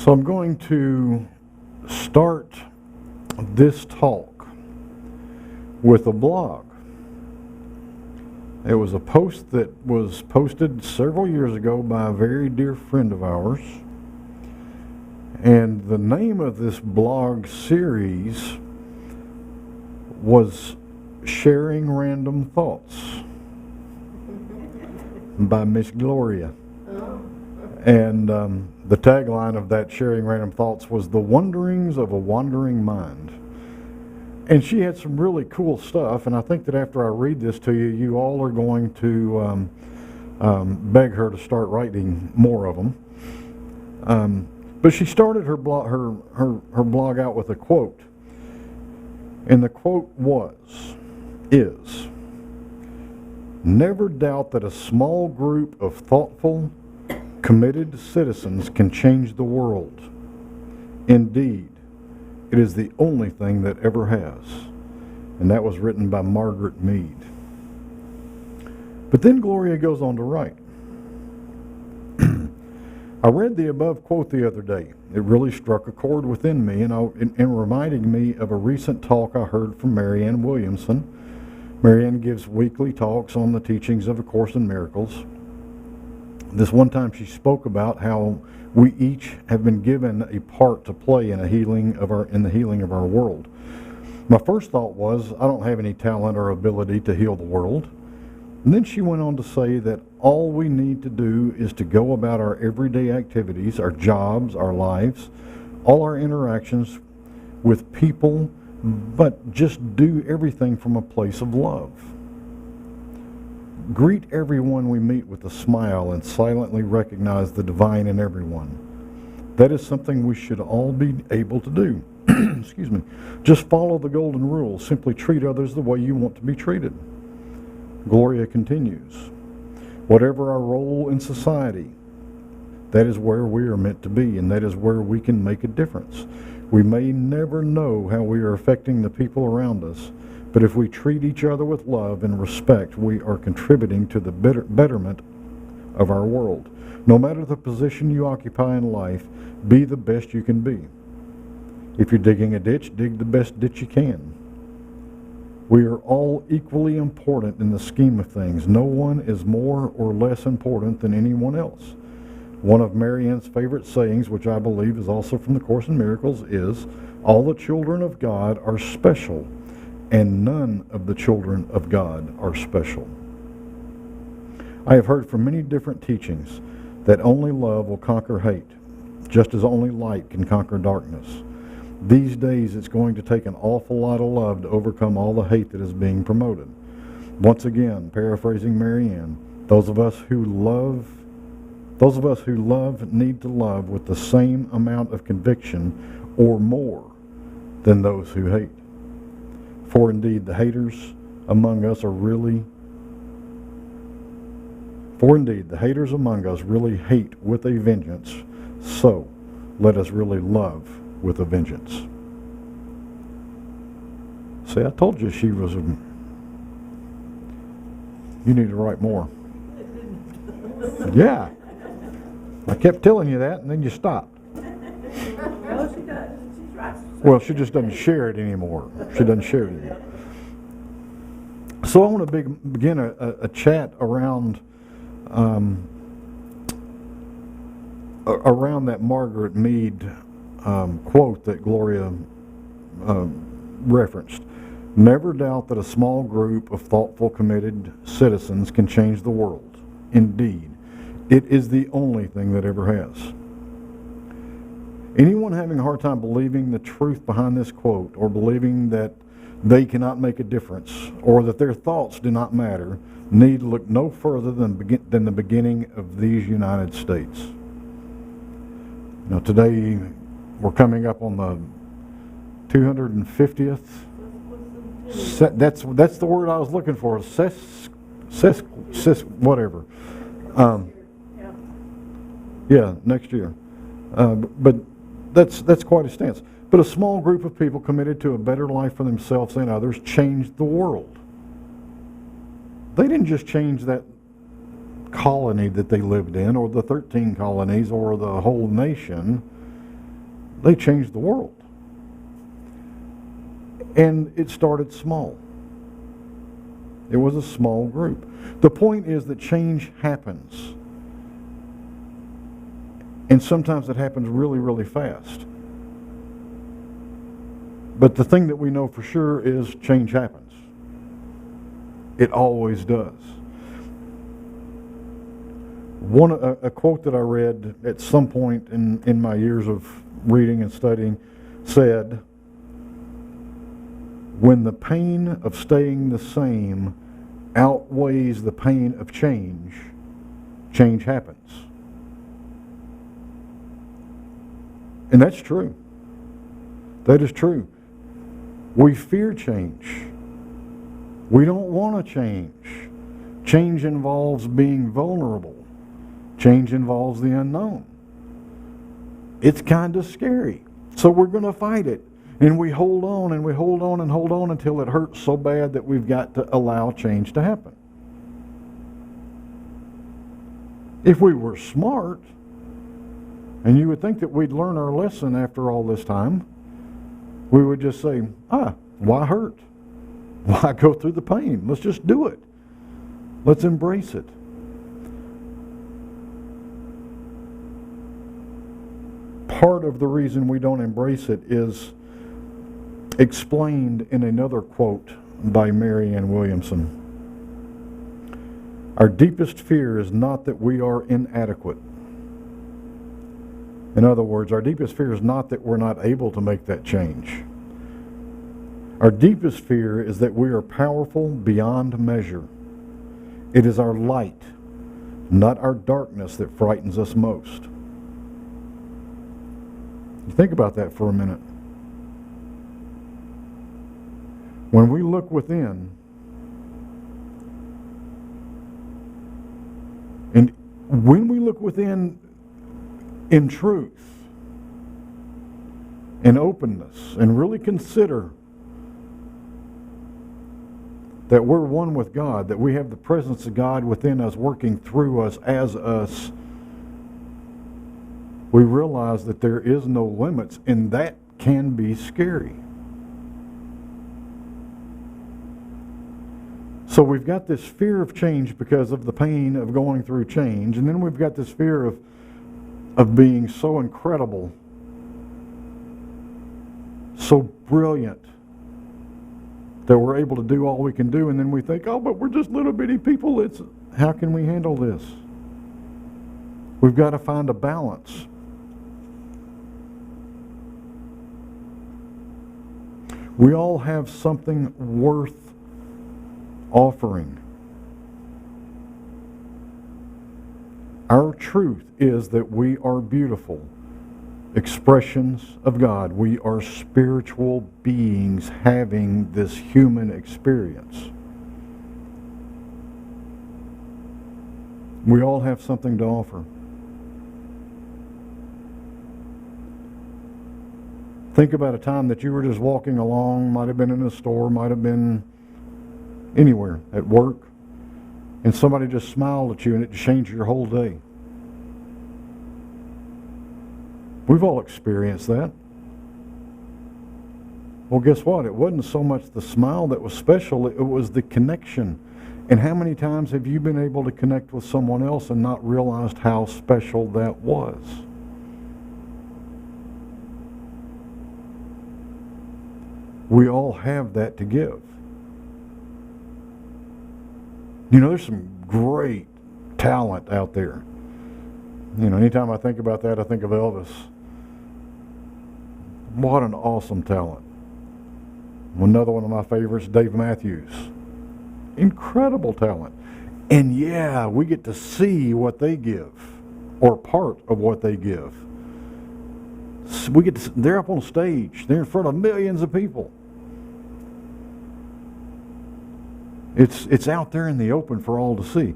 So I'm going to start this talk with a blog. It was a post that was posted several years ago by a very dear friend of ours. And the name of this blog series was Sharing Random Thoughts by Miss Gloria. And the tagline of that Sharing Random Thoughts was The Wanderings of a Wandering Mind. And she had some really cool stuff, and I think that after I read this to you, you all are going to beg her to start writing more of them. But she started her blog out with a quote. And the quote is, "Never doubt that a small group of thoughtful, committed citizens can change the world. Indeed, it is the only thing that ever has." And that was written by Margaret Mead. But then Gloria goes on to write, "I read the above quote the other day. It really struck a chord within me and reminding me of a recent talk I heard from Marianne Williamson. Marianne gives weekly talks on the teachings of A Course in Miracles. This one time she spoke about how we each have been given a part to play in the healing of our world. My first thought was, I don't have any talent or ability to heal the world. And then she went on to say that all we need to do is to go about our everyday activities, our jobs, our lives, all our interactions with people, but just do everything from a place of love. Greet everyone we meet with a smile and silently recognize the divine in everyone. That is something we should all be able to do. Excuse me. Just follow the golden rule. Simply treat others the way you want to be treated." Gloria continues, "Whatever our role in society, that is where we are meant to be, and that is where we can make a difference. We may never know how we are affecting the people around us, but if we treat each other with love and respect, we are contributing to the betterment of our world. No matter the position you occupy in life, be the best you can be. If you're digging a ditch, dig the best ditch you can. We are all equally important in the scheme of things. No one is more or less important than anyone else. One of Marianne's favorite sayings, which I believe is also from the Course in Miracles, is, all the children of God are special, and none of the children of God are special. I have heard from many different teachings that only love will conquer hate, just as only light can conquer darkness. These days it's going to take an awful lot of love to overcome all the hate that is being promoted. Once again, paraphrasing Marianne, those of us who love need to love with the same amount of conviction or more than those who hate. For indeed the haters among us really hate with a vengeance, so let us really love with a vengeance." See, I told you she was you need to write more. Yeah. I kept telling you that, and then you stopped. No, she does. She writes. Well, she just doesn't share it anymore. She doesn't share it anymore. So I want to begin a chat around that Margaret Mead quote that Gloria referenced. "Never doubt that a small group of thoughtful, committed citizens can change the world. Indeed, it is the only thing that ever has." Anyone having a hard time believing the truth behind this quote, or believing that they cannot make a difference, or that their thoughts do not matter, need look no further than the beginning of these United States. Now today we're coming up on the 250th. That's the word I was looking for. Whatever. Yeah, next year. But that's quite a stance. But a small group of people committed to a better life for themselves and others changed the world. They didn't just change that colony that they lived in, or the 13 colonies, or the whole nation. they changed the world. And it started small. It was a small group. The point is that change happens. And sometimes it happens really, really fast. But the thing that we know for sure is change happens. It always does. A quote that I read at some point in my years of reading and studying said, when the pain of staying the same outweighs the pain of change, change happens. And that's true. That is true. We fear change. We don't want to change. Change involves being vulnerable. Change involves the unknown. It's kind of scary. So we're going to fight it. And we hold on and we hold on and hold on until it hurts so bad that we've got to allow change to happen. If we were smart, and you would think that we'd learn our lesson after all this time, we would just say, why hurt? Why go through the pain? Let's just do it. Let's embrace it. Part of the reason we don't embrace it is explained in another quote by Marianne Williamson. Our deepest fear is not that we are inadequate. In other words, our deepest fear is not that we're not able to make that change. Our deepest fear is that we are powerful beyond measure. It is our light, not our darkness, that frightens us most. You think about that for a minute. When we look within, and when we look within in truth and openness and really consider that we're one with God, that we have the presence of God within us, working through us, as us, we realize that there is no limits, and that can be scary. So we've got this fear of change because of the pain of going through change, and then we've got this fear of being so incredible, so brilliant, that we're able to do all we can do, and then we think, but we're just little bitty people. How can we handle this? We've got to find a balance. We all have something worth offering. Our truth is that we are beautiful expressions of God. We are spiritual beings having this human experience. We all have something to offer. Think about a time that you were just walking along, might have been in a store, might have been anywhere, at work, and somebody just smiled at you and it changed your whole day. We've all experienced that. Well, guess what? It wasn't so much the smile that was special, it was the connection. And how many times have you been able to connect with someone else and not realized how special that was? We all have that to give. You know, there's some great talent out there. You know, anytime I think about that, I think of Elvis. What an awesome talent. Another one of my favorites, Dave Matthews. Incredible talent. And yeah, we get to see what they give, or part of what they give. We get to, they're up on stage. They're in front of millions of people. It's out there in the open for all to see.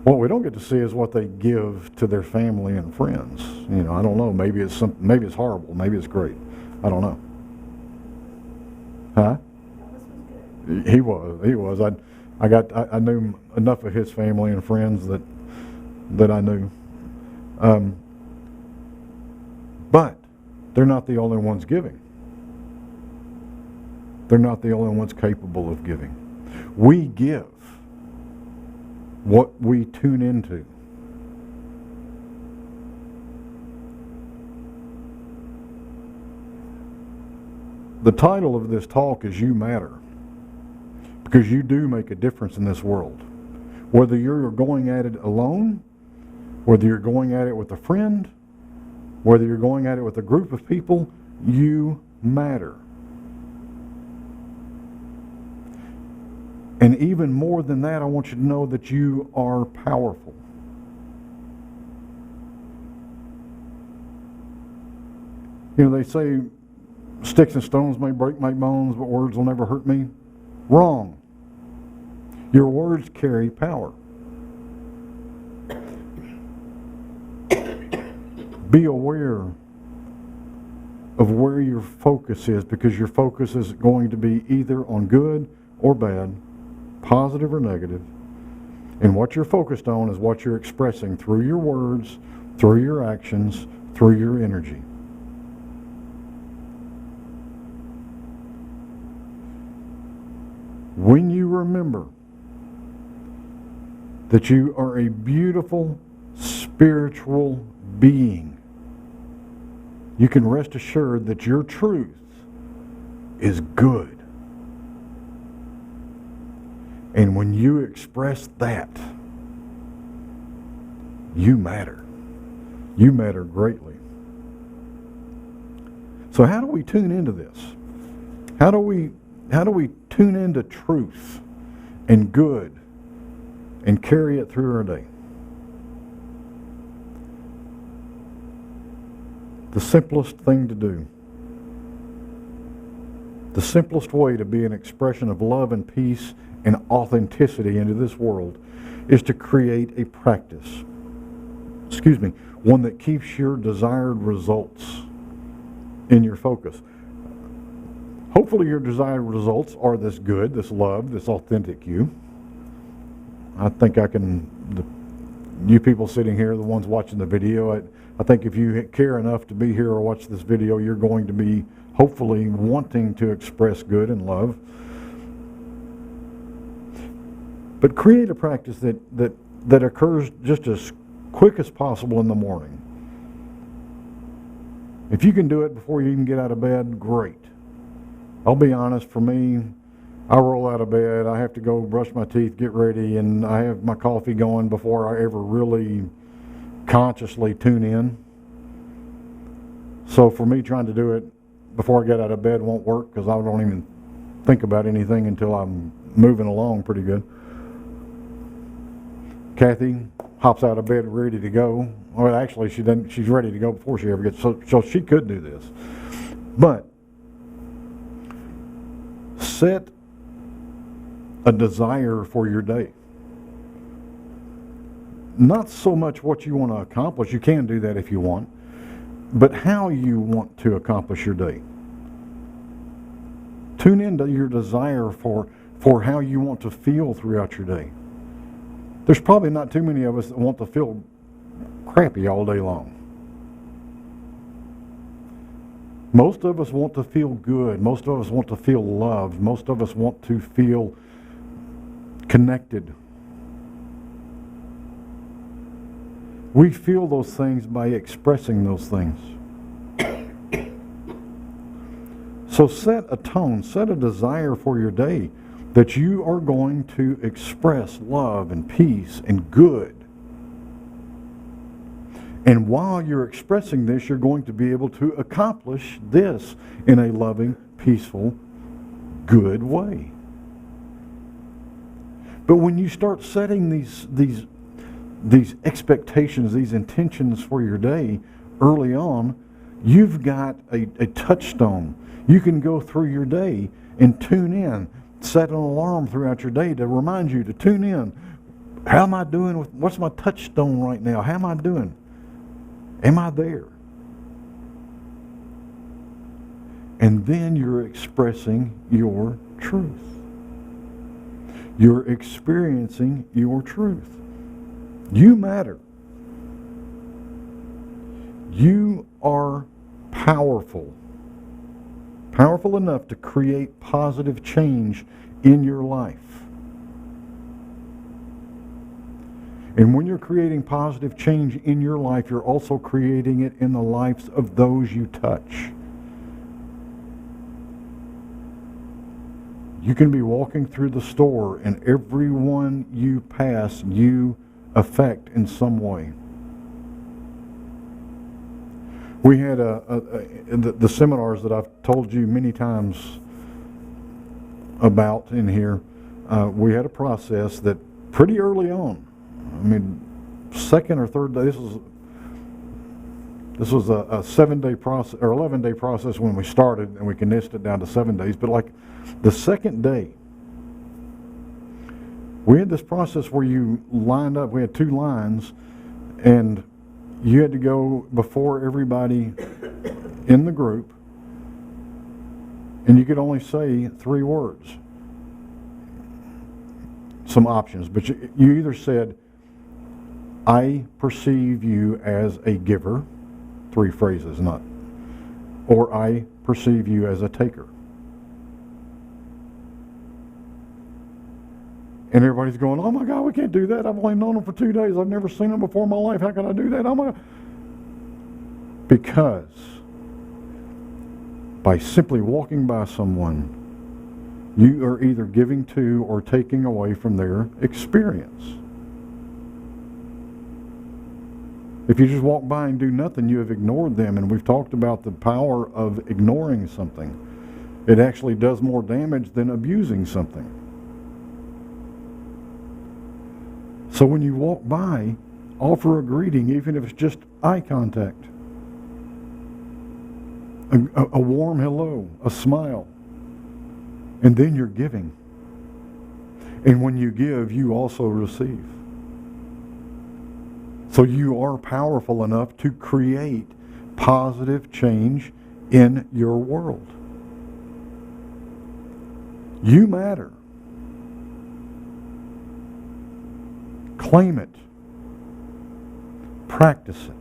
What we don't get to see is what they give to their family and friends. You know, I don't know. Maybe it's horrible. Maybe it's great. I don't know. Huh? He was. I knew enough of his family and friends that I knew. But they're not the only ones giving. They're not the only ones capable of giving. We give what we tune into. The title of this talk is You Matter, because you do make a difference in this world. Whether you're going at it alone, whether you're going at it with a friend, whether you're going at it with a group of people, you matter. And even more than that, I want you to know that you are powerful. You know, they say sticks and stones may break my bones, but words will never hurt me. Wrong. Your words carry power. Be aware of where your focus is, because your focus is going to be either on good or bad, positive or negative. And what you're focused on is what you're expressing through your words, through your actions, through your energy. When you remember that you are a beautiful spiritual being, you can rest assured that your truth is good. And when you express that, you matter. You matter greatly. So how do we tune into this? How do we tune into truth and good and carry it through our day? The simplest thing to do, the simplest way to be an expression of love and peace and authenticity into this world, is to create a practice. One that keeps your desired results in your focus. Hopefully your desired results are this good, this love, this authentic you. I think you people sitting here, the ones watching the video, I think if you care enough to be here or watch this video, you're going to be hopefully wanting to express good and love. But create a practice that occurs just as quick as possible in the morning. If you can do it before you even get out of bed, great. I'll be honest, for me, I roll out of bed, I have to go brush my teeth, get ready, and I have my coffee going before I ever really consciously tune in. So for me, trying to do it before I get out of bed won't work, because I don't even think about anything until I'm moving along pretty good. Kathy hops out of bed ready to go. Well, actually, she's ready to go before she ever gets, so she could do this. But set a desire for your day. Not so much what you want to accomplish, you can do that if you want, but how you want to accomplish your day. Tune into your desire for how you want to feel throughout your day. There's probably not too many of us that want to feel crappy all day long. Most of us want to feel good. Most of us want to feel loved. Most of us want to feel connected. We feel those things by expressing those things. So set a tone, set a desire for your day that you are going to express love and peace and good. And while you're expressing this, you're going to be able to accomplish this in a loving, peaceful, good way. But when you start setting these expectations, these intentions for your day early on, you've got a touchstone. You can go through your day and tune in, set an alarm throughout your day to remind you to tune in. How am I doing? What's my touchstone right now? How am I doing? Am I there? And then you're expressing your truth. You're experiencing your truth. You matter. You are powerful. powerful. Powerful enough to create positive change in your life. And when you're creating positive change in your life, you're also creating it in the lives of those you touch. You can be walking through the store and everyone you pass, you affect in some way. We had the seminars that I've told you many times about in here. We had a process that pretty early on, I mean, second or third day. This was a 7-day process or 11-day process when we started, and we condensed it down to 7 days. But like the second day, we had this process where you lined up. We had 2 lines, and you had to go before everybody in the group, and you could only say 3 words. Some options, but you either said, "I perceive you as a giver," 3 phrases, not, or "I perceive you as a taker." And everybody's going, "Oh my God, we can't do that. I've only known them for 2 days. I've never seen them before in my life. How can I do that? Oh my God." Because by simply walking by someone, you are either giving to or taking away from their experience. If you just walk by and do nothing, you have ignored them. And we've talked about the power of ignoring something. It actually does more damage than abusing something. So when you walk by, offer a greeting, even if it's just eye contact. A warm hello, a smile. And then you're giving. And when you give, you also receive. So you are powerful enough to create positive change in your world. You matter. Claim it. Practice it.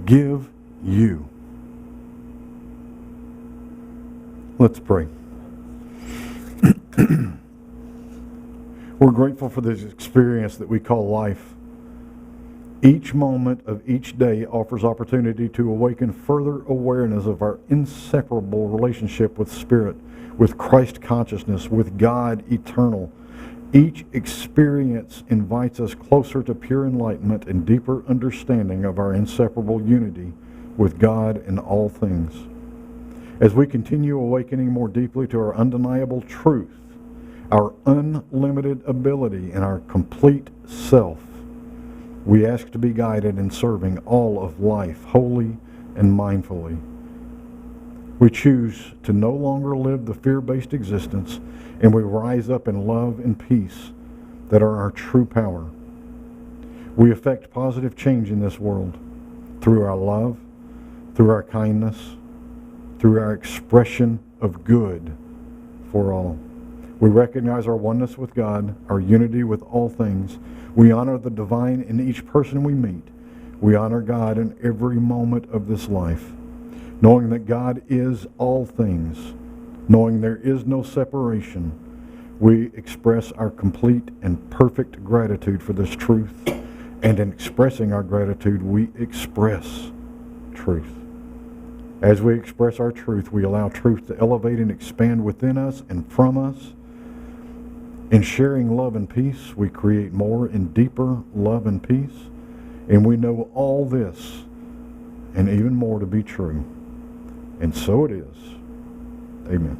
Give you. Let's pray. We're grateful for this experience that we call life. Each moment of each day offers opportunity to awaken further awareness of our inseparable relationship with Spirit, with Christ consciousness, with God eternal. Each experience invites us closer to pure enlightenment and deeper understanding of our inseparable unity with God in all things. As we continue awakening more deeply to our undeniable truth, our unlimited ability, and our complete self, we ask to be guided in serving all of life wholly and mindfully. We choose to no longer live the fear-based existence, and we rise up in love and peace that are our true power. We effect positive change in this world through our love, through our kindness, through our expression of good for all. We recognize our oneness with God, our unity with all things. We honor the divine in each person we meet. We honor God in every moment of this life, knowing that God is all things, knowing there is no separation. We express our complete and perfect gratitude for this truth, and in expressing our gratitude, we express truth. As we express our truth, we allow truth to elevate and expand within us and from us. In sharing love and peace, we create more and deeper love and peace. And we know all this and even more to be true. And so it is. Amen.